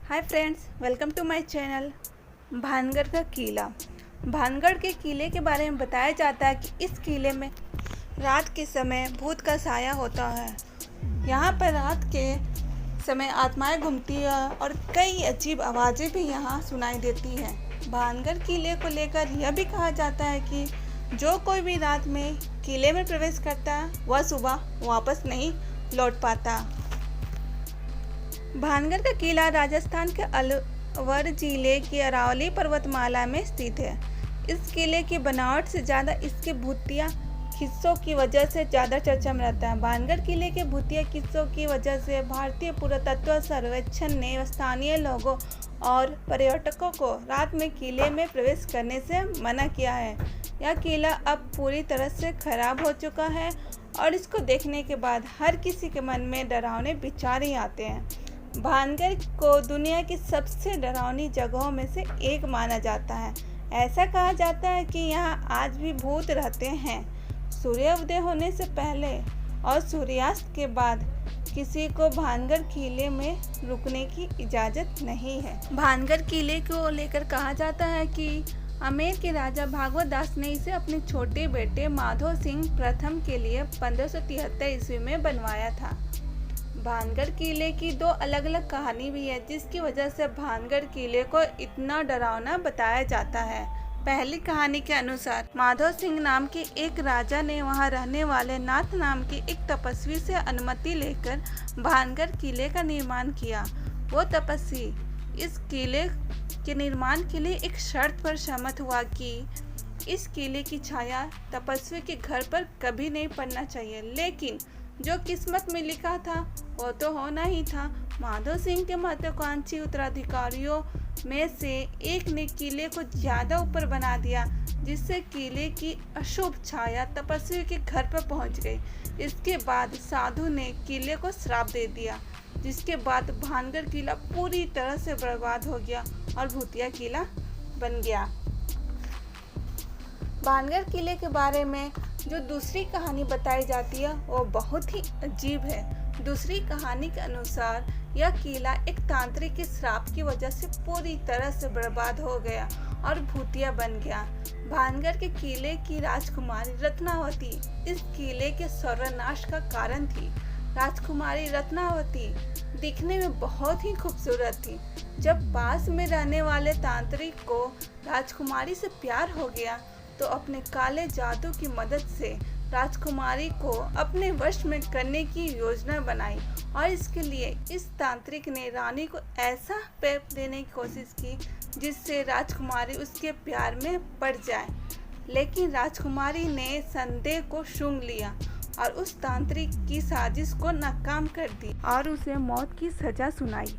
Hi friends, welcome to my channel. Bhangarh का किला। भानगढ़ के किले के बारे में बताया जाता है कि इस किले में रात के समय भूत का साया होता है। यहाँ पर रात के समय आत्माएं घूमती है और कई अजीब आवाज़ें भी यहाँ सुनाई देती हैं। भानगढ़ किले को लेकर यह भी कहा जाता है कि जो कोई भी रात में किले में प्रवेश करता है वह सुबह वापस नहीं लौट पाता। भानगढ़ का किला राजस्थान के अलवर जिले की अरावली पर्वतमाला में स्थित है। इस किले की बनावट से ज़्यादा इसके भूतिया किस्सों की वजह से ज़्यादा चर्चा में रहता है। भानगढ़ किले के भूतिया किस्सों की वजह से भारतीय पुरातत्व सर्वेक्षण ने स्थानीय लोगों और पर्यटकों को रात में किले में प्रवेश करने से मना किया है। यह किला अब पूरी तरह से खराब हो चुका है और इसको देखने के बाद हर किसी के मन में डरावने विचार ही आते हैं। भानगढ़ को दुनिया की सबसे डरावनी जगहों में से एक माना जाता है। ऐसा कहा जाता है कि यहाँ आज भी भूत रहते हैं। सूर्योदय होने से पहले और सूर्यास्त के बाद किसी को भानगढ़ किले में रुकने की इजाज़त नहीं है। भानगढ़ किले को लेकर कहा जाता है कि आमेर के राजा भागवत दास ने इसे अपने छोटे बेटे माधव सिंह प्रथम के लिए 1573 ईस्वी में बनवाया था। भानगढ़ किले की दो अलग अलग कहानी भी है, जिसकी वजह से भानगढ़ किले को इतना डरावना बताया जाता है। पहली कहानी के अनुसार माधव सिंह नाम के एक राजा ने वहां रहने वाले नाथ नाम के एक तपस्वी से अनुमति लेकर भानगढ़ किले का निर्माण किया। वो तपस्वी इस किले के निर्माण के लिए एक शर्त पर सहमत हुआ कि इस किले की छाया तपस्वी के घर पर कभी नहीं पड़ना चाहिए, लेकिन जो किस्मत में लिखा था वो तो होना ही था। माधव सिंह के महत्वाकांक्षी उत्तराधिकारियों में से एक ने किले को ज़्यादा ऊपर बना दिया, जिससे किले की अशुभ छाया तपस्वी के घर पर पहुंच गई। इसके बाद साधु ने किले को श्राप दे दिया, जिसके बाद भानगढ़ किला पूरी तरह से बर्बाद हो गया और भूतिया किला बन गया। भानगढ़ किले के बारे में जो दूसरी कहानी बताई जाती है वो बहुत ही अजीब है। दूसरी कहानी के अनुसार यह किला एक तांत्रिक के श्राप की वजह से पूरी तरह से बर्बाद हो गया और भूतिया बन गया। भानगढ़ के किले की राजकुमारी रत्नावती इस किले के सर्वनाश का कारण थी। राजकुमारी रत्नावती दिखने में बहुत ही खूबसूरत थी। जब पास में रहने वाले तांत्रिक को राजकुमारी से प्यार हो गया तो अपने काले जादू की मदद से राजकुमारी को अपने वश में करने की योजना बनाई और इसके लिए इस तांत्रिक ने रानी को ऐसा पैप देने की कोशिश की जिससे राजकुमारी उसके प्यार में पड़ जाए, लेकिन राजकुमारी ने संदेह को सूंघ लिया और उस तांत्रिक की साजिश को नाकाम कर दी और उसे मौत की सजा सुनाई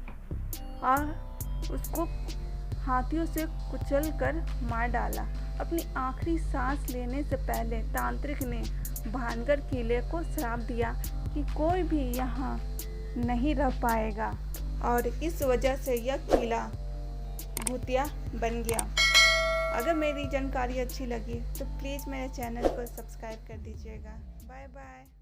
और उसको हाथियों से कुचल कर मार डाला। अपनी आखिरी सांस लेने से पहले तांत्रिक ने भानगढ़ किले को श्राप दिया कि कोई भी यहाँ नहीं रह पाएगा और इस वजह से यह किला भूतिया बन गया। अगर मेरी जानकारी अच्छी लगी तो प्लीज़ मेरे चैनल को सब्सक्राइब कर दीजिएगा। Bye bye.